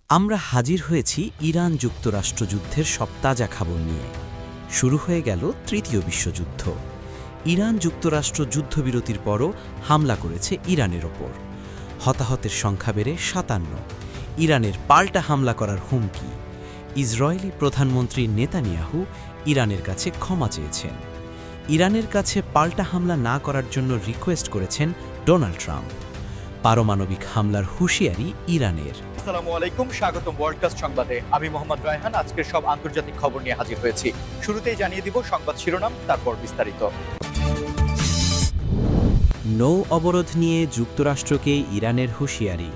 আমরা হাজির হয়েছি ইরান যুক্তরাষ্ট্র যুদ্ধের সব তাজা খবর নিয়ে। শুরু হয়ে গেল তৃতীয় বিশ্বযুদ্ধ। ইরান যুক্তরাষ্ট্র যুদ্ধবিরতির পরও হামলা করেছে ইরানের ওপর। হতাহতের সংখ্যা বেড়ে ৫৭। ইরানের পাল্টা হামলা করার হুমকি। ইসরায়েলি প্রধানমন্ত্রী নেতানিয়াহু ইরানের কাছে ক্ষমা চেয়েছেন। ইরানের কাছে পাল্টা হামলা না করার জন্য রিকোয়েস্ট করেছেন ডোনাল্ড ট্রাম্প। পারমাণবিক হামলার হুঁশিয়ারি ইরানের। আসসালামু আলাইকুম, স্বাগতম ওয়ার্ল্ডকাস্ট সংবাদে। আমি মোহাম্মদ রায়হান আজকের সব আন্তর্জাতিক খবর নিয়ে হাজির হয়েছি। শুরুতেই জানিয়ে দিব সংবাদ শিরোনাম, তারপর বিস্তারিত। নৌ অবরোধ নিয়ে যুক্তরাষ্ট্রকে ইরানের হুঁশিয়ারি।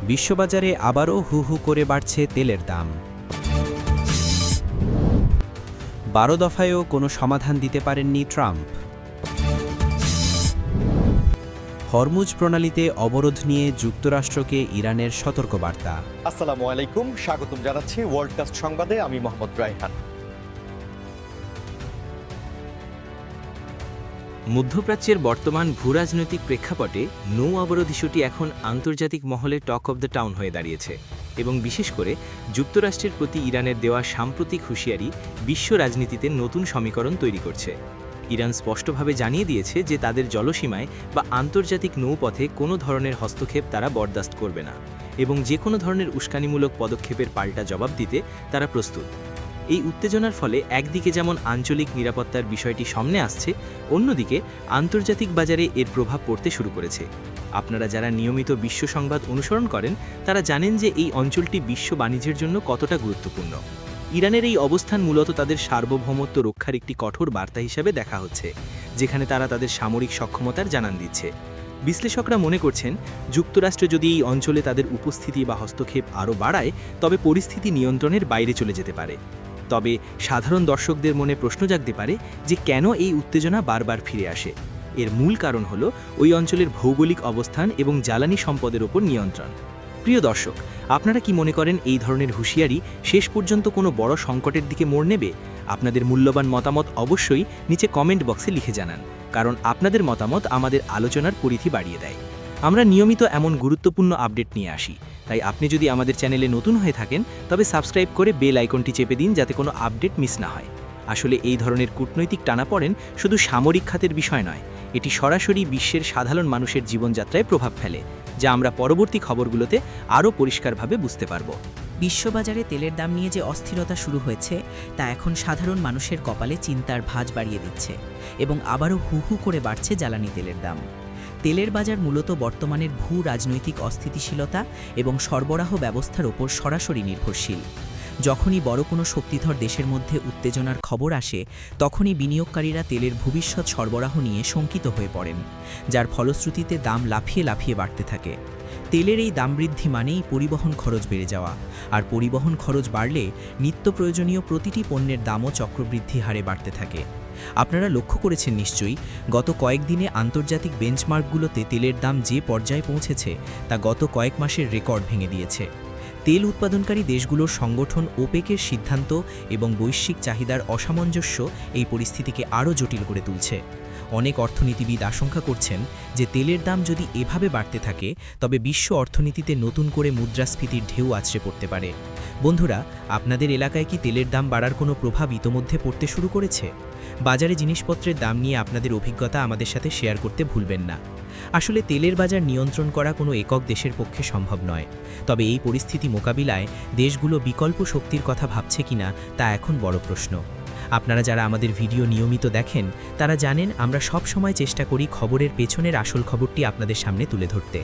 বিশ্ববাজারে আবারও হু হু করে বাড়ছে তেলের দাম। ১২ দফায়ও কোনো সমাধান দিতে পারেননি ট্রাম্প। হরমুজ প্রণালীতে অবরোধ নিয়ে যুক্তরাষ্ট্রকে ইরানের সতর্কবার্তা। আসসালামু আলাইকুম, স্বাগতম জানাচ্ছি ওয়ার্ল্ডকাস্ট সংবাদে। আমি মোহাম্মদ রায়হান। মধ্যপ্রাচ্যের বর্তমান ভূরাজনৈতিক প্রেক্ষাপটে নৌ অবরোধ ইস্যুটি এখন আন্তর্জাতিক মহলে টক অব দ্য টাউন হয়ে দাঁড়িয়েছে এবং বিশেষ করে যুক্তরাষ্ট্রের প্রতি ইরানের দেওয়া সাম্প্রতিক হুঁশিয়ারি বিশ্ব রাজনীতিতে নতুন সমীকরণ তৈরি করছে। ইরান স্পষ্টভাবে জানিয়ে দিয়েছে যে তাদের জলসীমায় বা আন্তর্জাতিক নৌপথে কোনো ধরনের হস্তক্ষেপ তারা বরদাস্ত করবে না এবং যে কোনো ধরনের উস্কানিমূলক পদক্ষেপের পাল্টা জবাব দিতে তারা প্রস্তুত। এই উত্তেজনার ফলে একদিকে যেমন আঞ্চলিক নিরাপত্তার বিষয়টি সামনে আসছে, অন্যদিকে আন্তর্জাতিক বাজারে এর প্রভাব পড়তে শুরু করেছে। আপনারা যারা নিয়মিত বিশ্ব সংবাদ অনুসরণ করেন তারা জানেন যে এই অঞ্চলটি বিশ্ব বাণিজ্যের জন্য কতটা গুরুত্বপূর্ণ। ইরানের এই অবস্থান মূলত তাদের সার্বভৌমত্ব রক্ষার একটি কঠোর বার্তা হিসাবে দেখা হচ্ছে, যেখানে তারা তাদের সামরিক সক্ষমতার জানান দিচ্ছে। বিশ্লেষকরা মনে করছেন, যুক্তরাষ্ট্র যদি এই অঞ্চলে তাদের উপস্থিতি বা হস্তক্ষেপ আরও বাড়ায় তবে পরিস্থিতি নিয়ন্ত্রণের বাইরে চলে যেতে পারে। তবে সাধারণ দর্শকদের মনে প্রশ্ন জাগতে পারে যে কেন এই উত্তেজনা বারবার ফিরে আসে। এর মূল কারণ হলো ওই অঞ্চলের ভৌগোলিক অবস্থান এবং জ্বালানি সম্পদের উপর নিয়ন্ত্রণ। প্রিয় দর্শক, আপনারা কি মনে করেন এই ধরনের হুঁশিয়ারি শেষ পর্যন্ত কোনো বড় সংকটের দিকে মোড় নেবে? আপনাদের মূল্যবান মতামত অবশ্যই নিচে কমেন্ট বক্সে লিখে জানান, কারণ আপনাদের মতামত আমাদের আলোচনার পরিধি বাড়িয়ে দেয়। আমরা নিয়মিত এমন গুরুত্বপূর্ণ আপডেট নিয়ে আসি, তাই আপনি যদি আমাদের চ্যানেলে নতুন হয়ে থাকেন তবে সাবস্ক্রাইব করে বেল আইকনটি চেপে দিন যাতে কোনো আপডেট মিস না হয়। আসলে এই ধরনের কূটনৈতিক টানাপড়েন শুধু সামরিক খাতের বিষয় নয়, এটি সরাসরি বিশ্বের সাধারণ মানুষের জীবনযাত্রায় প্রভাব ফেলে, যা আমরা পরবর্তী খবরগুলোতে আরও পরিষ্কারভাবে বুঝতে পারব। বিশ্ববাজারে তেলের দাম নিয়ে যে অস্থিরতা শুরু হয়েছে তা এখন সাধারণ মানুষের কপালে চিন্তার ভাঁজ বাড়িয়ে দিচ্ছে এবং আবারও হু হু করে বাড়ছে জ্বালানি তেলের দাম। তেলের বাজার মূলত বর্তমানের ভূ রাজনৈতিক অস্থিতিশীলতা এবং সরবরাহ ব্যবস্থার ওপর সরাসরি নির্ভরশীল। যখনই বড় কোনো শক্তিধর দেশের মধ্যে উত্তেজনার খবর আসে তখনই বিনিয়োগকারীরা তেলের ভবিষ্যৎ সরবরাহ নিয়ে শঙ্কিত হয়ে পড়েন, যার ফলশ্রুতিতে দাম লাফিয়ে লাফিয়ে বাড়তে থাকে। তেলের এই দাম বৃদ্ধি মানেই পরিবহন খরচ বেড়ে যাওয়া, আর পরিবহন খরচ বাড়লে নিত্য প্রয়োজনীয় প্রতিটি পণ্যের দামও চক্রবৃদ্ধি হারে বাড়তে থাকে। আপনারা লক্ষ্য করেছেন নিশ্চয়ই, গত কয়েকদিনে আন্তর্জাতিক বেঞ্চমার্কগুলোতে তেলের দাম যে পর্যায়ে পৌঁছেছে তা গত কয়েক মাসের রেকর্ড ভেঙে দিয়েছে। তেল উৎপাদনকারী দেশগুলোর সংগঠন ওপেকের সিদ্ধান্ত এবং বৈশ্বিক চাহিদার অসামঞ্জস্য এই পরিস্থিতিকে আরও জটিল করে তুলছে। অনেক অর্থনীতিবিদ আশঙ্কা করছেন যে তেলের দাম যদি এভাবে বাড়তে থাকে তবে বিশ্ব অর্থনীতিতে নতুন করে মুদ্রাস্ফীতির ঢেউ আছড়ে পড়তে পারে। বন্ধুরা, আপনাদের এলাকায় কি তেলের দাম বাড়ার কোনো প্রভাব ইতোমধ্যে পড়তে শুরু করেছে? বাজারে জিনিসপত্রের দাম নিয়ে আপনাদের অভিজ্ঞতা আমাদের সাথে শেয়ার করতে ভুলবেন না। আসলে তেলের বাজার নিয়ন্ত্রণ করা কোনো একক দেশের পক্ষে সম্ভব নয়, তবে এই পরিস্থিতি মোকাবিলায় দেশগুলো বিকল্প শক্তির কথা ভাবছে কিনা তা এখন বড় প্রশ্ন। আপনারা যারা আমাদের ভিডিও নিয়মিত দেখেন তারা জানেন আমরা সব সময় চেষ্টা করি খবরের পেছনের আসল খবরটি আপনাদের সামনে তুলে ধরতে।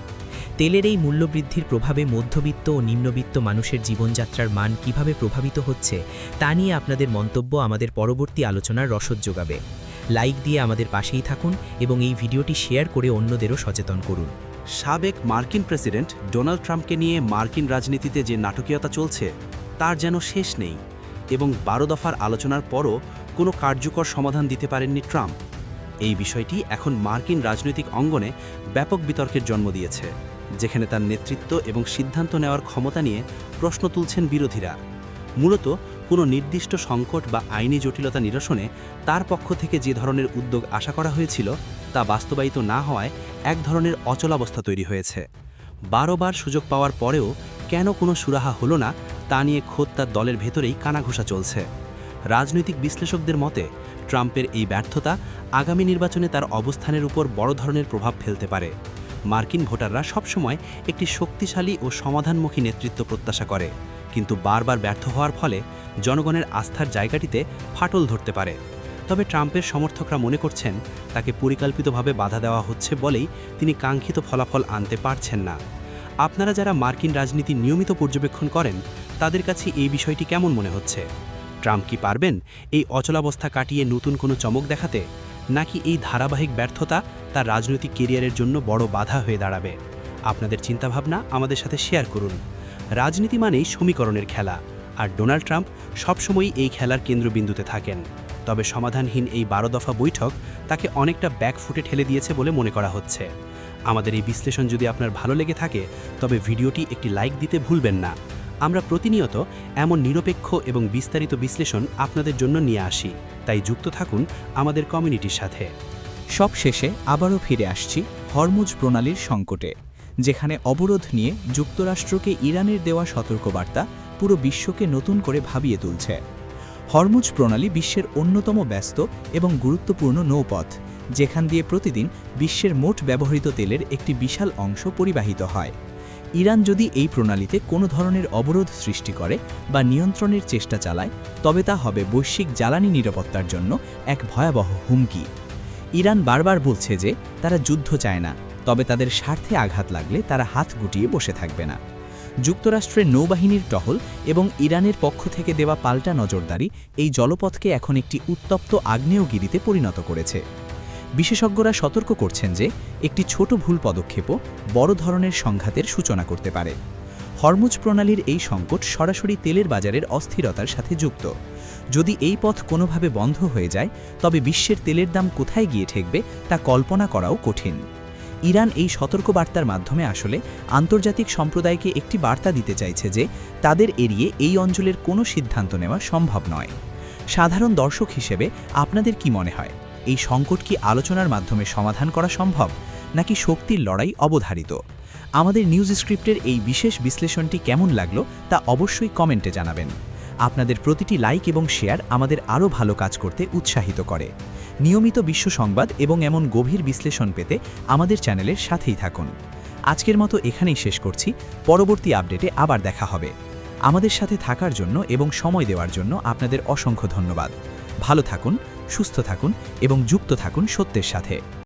তেলের এই মূল্যবৃদ্ধির প্রভাবে মধ্যবিত্ত ও নিম্নবিত্ত মানুষের জীবনযাত্রার মান কিভাবে প্রভাবিত হচ্ছে তা নিয়ে আপনাদের মন্তব্য আমাদের পরবর্তী আলোচনার রসদ যোগাবে। লাইক দিয়ে আমাদের পাশেই থাকুন এবং এই ভিডিওটি শেয়ার করে অন্যদেরও সচেতন করুন। সাবেক মার্কিন প্রেসিডেন্ট ডোনাল্ড ট্রাম্পকে নিয়ে মার্কিন রাজনীতিতে যে নাটকীয়তা চলছে তার যেন শেষ নেই এবং ১২ দফার আলোচনার পরও কোনো কার্যকর সমাধান দিতে পারেননি ট্রাম্প। এই বিষয়টি এখন মার্কিন রাজনৈতিক অঙ্গনে ব্যাপক বিতর্কের জন্ম দিয়েছে, যেখানে তার নেতৃত্ব এবং সিদ্ধান্ত নেওয়ার ক্ষমতা নিয়ে প্রশ্ন তুলছেন বিরোধীরা। মূলত কোনো নির্দিষ্ট সংকট বা আইনি জটিলতা নিরসনে তার পক্ষ থেকে যে ধরনের উদ্যোগ আশা করা হয়েছিল তা বাস্তবায়িত না হওয়ায় এক ধরনের অচলাবস্থা তৈরি হয়েছে। 12বার সুযোগ পাওয়ার পরেও কেন কোনো সুরাহা হলো না তা নিয়ে খোদ তার দলের ভেতরেই কানাঘুষা চলছে। রাজনৈতিক বিশ্লেষকদের মতে ট্রাম্পের এই ব্যর্থতা আগামী নির্বাচনে তার অবস্থানের উপর বড় ধরনের প্রভাব ফেলতে পারে। মার্কিন ভোটাররা সবসময় একটি শক্তিশালী ও সমাধানমুখী নেতৃত্ব প্রত্যাশা করে, কিন্তু বারবার ব্যর্থ হওয়ার ফলে জনগণের আস্থার জায়গাটিতে ফাটল ধরতে পারে। তবে ট্রাম্পের সমর্থকরা মনে করছেন তাকে পরিকল্পিতভাবে বাধা দেওয়া হচ্ছে বলেই তিনি কাঙ্ক্ষিত ফলাফল আনতে পারছেন না। আপনারা যারা মার্কিন রাজনীতি নিয়মিত পর্যবেক্ষণ করেন তাদের কাছে এই বিষয়টি কেমন মনে হচ্ছে? ট্রাম্প কি পারবেন এই অচলাবস্থা কাটিয়ে নতুন কোনো চমক দেখাতে, নাকি এই ধারাবাহিক ব্যর্থতা তার রাজনৈতিক কেরিয়ারের জন্য বড় বাধা হয়ে দাঁড়াবে? আপনাদের চিন্তাভাবনা আমাদের সাথে শেয়ার করুন। রাজনীতি মানেই সমীকরণের খেলা, আর ডোনাল্ড ট্রাম্প সবসময়ই এই খেলার কেন্দ্রবিন্দুতে থাকেন। তবে সমাধানহীন এই 12 দফা বৈঠক তাকে অনেকটা ব্যাকফুটে ঠেলে দিয়েছে বলে মনে করা হচ্ছে। আমাদের এই বিশ্লেষণ যদি আপনার ভালো লেগে থাকে তবে ভিডিওটি একটি লাইক দিতে ভুলবেন না। আমরা প্রতিনিয়ত এমন নিরপেক্ষ এবং বিস্তারিত বিশ্লেষণ আপনাদের জন্য নিয়ে আসি, তাই যুক্ত থাকুন আমাদের কমিউনিটির সাথে। সবশেষে আবারও ফিরে আসছি হরমুজ প্রণালীর সংকটে, যেখানে অবরোধ নিয়ে যুক্তরাষ্ট্রকে ইরানের দেওয়া সতর্কবার্তা পুরো বিশ্বকে নতুন করে ভাবিয়ে তুলছে। হরমুজ প্রণালী বিশ্বের অন্যতম ব্যস্ত এবং গুরুত্বপূর্ণ নৌপথ, যেখান দিয়ে প্রতিদিন বিশ্বের মোট ব্যবহৃত তেলের একটি বিশাল অংশ পরিবাহিত হয়। ইরান যদি এই প্রণালীতে কোনো ধরনের অবরোধ সৃষ্টি করে বা নিয়ন্ত্রণের চেষ্টা চালায়, তবে তা হবে বৈশ্বিক জ্বালানি নিরাপত্তার জন্য এক ভয়াবহ হুমকি। ইরান বারবার বলছে যে তারা যুদ্ধ চায় না, তবে তাদের স্বার্থে আঘাত লাগলে তারা হাত গুটিয়ে বসে থাকবে না। যুক্তরাষ্ট্রের নৌবাহিনীর টহল এবং ইরানের পক্ষ থেকে দেওয়া পাল্টা নজরদারি এই জলপথকে এখন একটি উত্তপ্ত আগ্নেয়গিরিতে পরিণত করেছে। বিশেষজ্ঞরা সতর্ক করছেন যে একটি ছোট ভুল পদক্ষেপও বড় ধরনের সংঘাতের সূচনা করতে পারে। হরমুজ প্রণালীর এই সংকট সরাসরি তেলের বাজারের অস্থিরতার সাথে যুক্ত। যদি এই পথ কোনোভাবে বন্ধ হয়ে যায়, তবে বিশ্বের তেলের দাম কোথায় গিয়ে ঠেকবে তা কল্পনা করাও কঠিন। ইরান এই সতর্কবার্তার মাধ্যমে আসলে আন্তর্জাতিক সম্প্রদায়কে একটি বার্তা দিতে চাইছে যে তাদের এড়িয়ে এই অঞ্চলের কোনো সিদ্ধান্ত নেওয়া সম্ভব নয়। সাধারণ দর্শক হিসেবে আপনাদের কি মনে হয়, এই সংকট কি আলোচনার মাধ্যমে সমাধান করা সম্ভব, নাকি শক্তির লড়াই অবধারিত? আমাদের নিউজ স্ক্রিপ্টের এই বিশেষ বিশ্লেষণটি কেমন লাগলো তা অবশ্যই কমেন্টে জানাবেন। আপনাদের প্রতিটি লাইক এবং শেয়ার আমাদের আরও ভালো কাজ করতে উৎসাহিত করে। নিয়মিত বিশ্ব সংবাদ এবং এমন গভীর বিশ্লেষণ পেতে আমাদের চ্যানেলের সাথেই থাকুন। আজকের মতো এখানেই শেষ করছি, পরবর্তী আপডেটে আবার দেখা হবে। আমাদের সাথে থাকার জন্য এবং সময় দেওয়ার জন্য আপনাদের অসংখ্য ধন্যবাদ। ভালো থাকুন, সুস্থ থাকুন এবং যুক্ত থাকুন সত্যের সাথে।